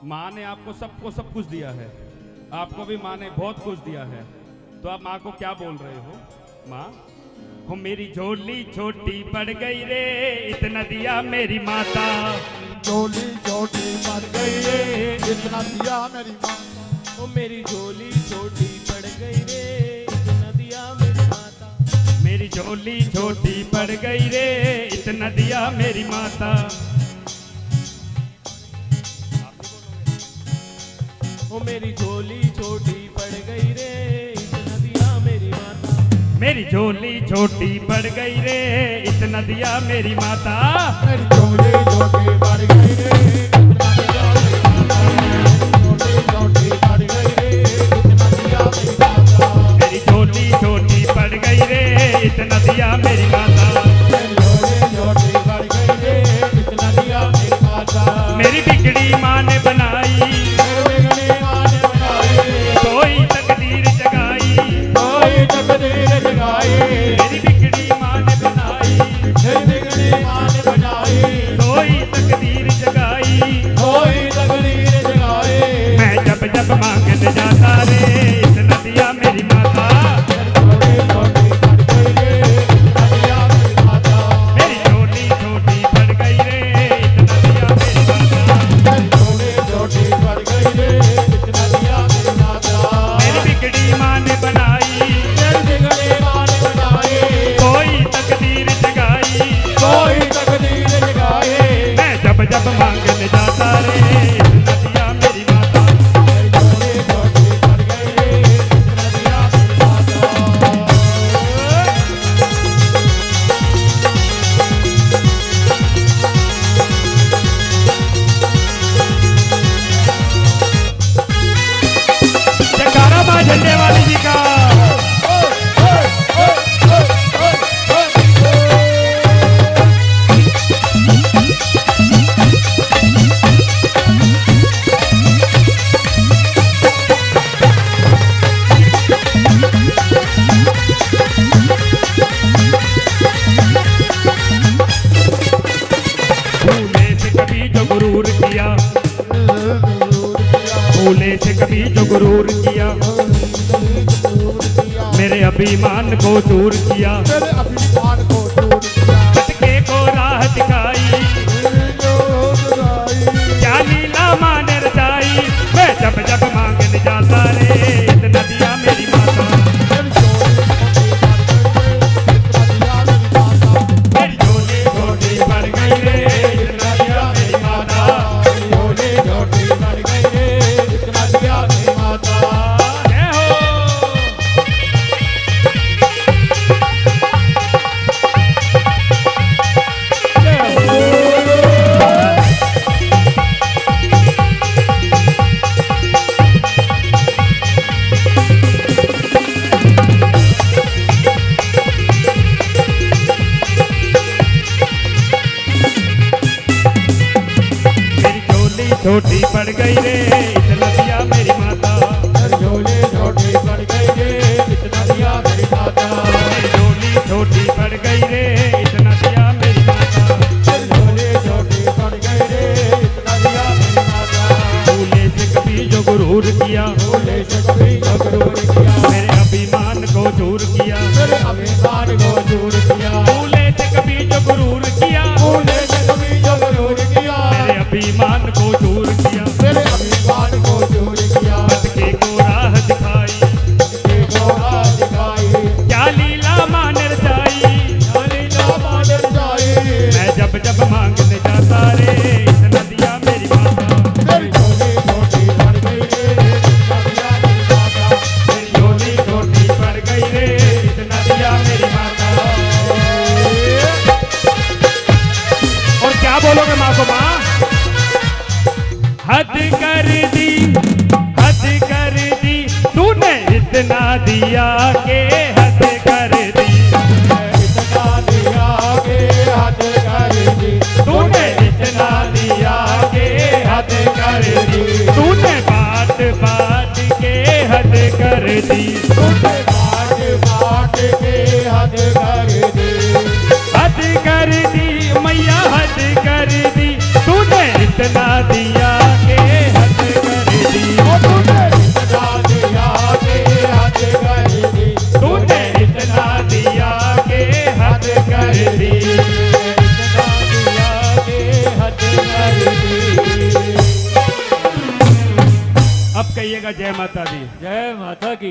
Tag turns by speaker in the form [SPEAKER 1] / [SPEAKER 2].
[SPEAKER 1] माँ ने आपको सबको सब कुछ दिया है, आपको भी माँ ने बहुत कुछ दिया है, तो आप माँ को क्या बोल रहे हो? माँ हो मेरी झोली छोटी पड़ गई रे, इतना दिया मेरी माता।
[SPEAKER 2] झोली छोटी पड़ गई रे, इतना दिया मेरी माँ।
[SPEAKER 3] ओ मेरी झोली छोटी पड़ गई रे, इतना दिया मेरी माता।
[SPEAKER 1] मेरी झोली छोटी पड़ गई रे, इतना दिया मेरी माता।
[SPEAKER 3] ओ मेरी झोली छोटी पड़ गई रे, इतना दिया मेरी माता।
[SPEAKER 1] मेरी झोली छोटी पड़ गई रे, इतना दिया मेरी माता।
[SPEAKER 2] मेरी झोली छोटी पड़ गई रे, इतना दिया मेरी माता। झोली छोटी पड़ गई रे, इतना दिया मेरी माता।
[SPEAKER 1] मेरी झोली छोटी पड़ गई रे, इतना दिया मेरी माता।
[SPEAKER 2] मेरी झोली छोटी पड़ गई रे, इतना दिया मेरी माता।
[SPEAKER 1] मेरी बिगड़ी माँ ने बनाई, कोई तकदीर जगाई,
[SPEAKER 2] कोई तकदीर जगाई।
[SPEAKER 1] मेरी बिगड़ी माँ ने बनाई,
[SPEAKER 2] मेरी बिगड़ी माँ ने बनाई।
[SPEAKER 1] कोई तकदीर जगाई,
[SPEAKER 2] कोई तकदीर जगाई।
[SPEAKER 1] मैं जब जब मांगने जाता रे, इतना दिया मेरी माता। मेरी झोली छोटी पड़ गई रे, इतना दिया मेरी माता। मेरी बिगड़ी माँ ने बनाई, कोई तकदीर जगाई, मैं जब जब मांगने जाता रे, इतना दिया मेरी माता। जयकारा माँ झंडे वाली जी का। भूले से कभी जो गुरूर किया, भूले से कभी जो गुरूर किया, मेरे अभिमान को दूर किया, भटके को राह दिखाई, क्या लीला माँ ने रचाई। मैं जब जब मांगने जाता रे, इतना दिया मेरी माता। मेरी झोली छोटी पड़ गई रे, इतना दिया मेरी माता। जय हो। मेरी झोली छोटी पड़ गई रे, इतना दिया मेरी माता। मेरी झोली छोटी पड़ गई रे, इतना दिया मेरी माता। भूले से कभी जो गुरूर किया, मेरे अभिमान को दूर किया, भूले से कभी जो गुरूर किया, मेरे अभिमान को दूर किया, भटके को राह दिखाई, क्या लीला माँ ने रचाई। मैं जब जब मांगने जाता रे, इतना दिया मेरी माता। मेरी झोली छोटी पड़ गई रे, इतना दिया मेरी माता। और क्या बोलोगे माँ को? माँ हद कर दी, हद कर दी, तूने इतना दिया के हद कर दी, तूने इतना दिया के हद कर दी, तूने बात बात के हद कर दी, हद कर दी मैया, हद कर दी, तूने इतना दिया के हद दी।
[SPEAKER 3] इतना दिया के हद कर दी।
[SPEAKER 1] अब कहिएगा जय माता दी।
[SPEAKER 3] जय माता की।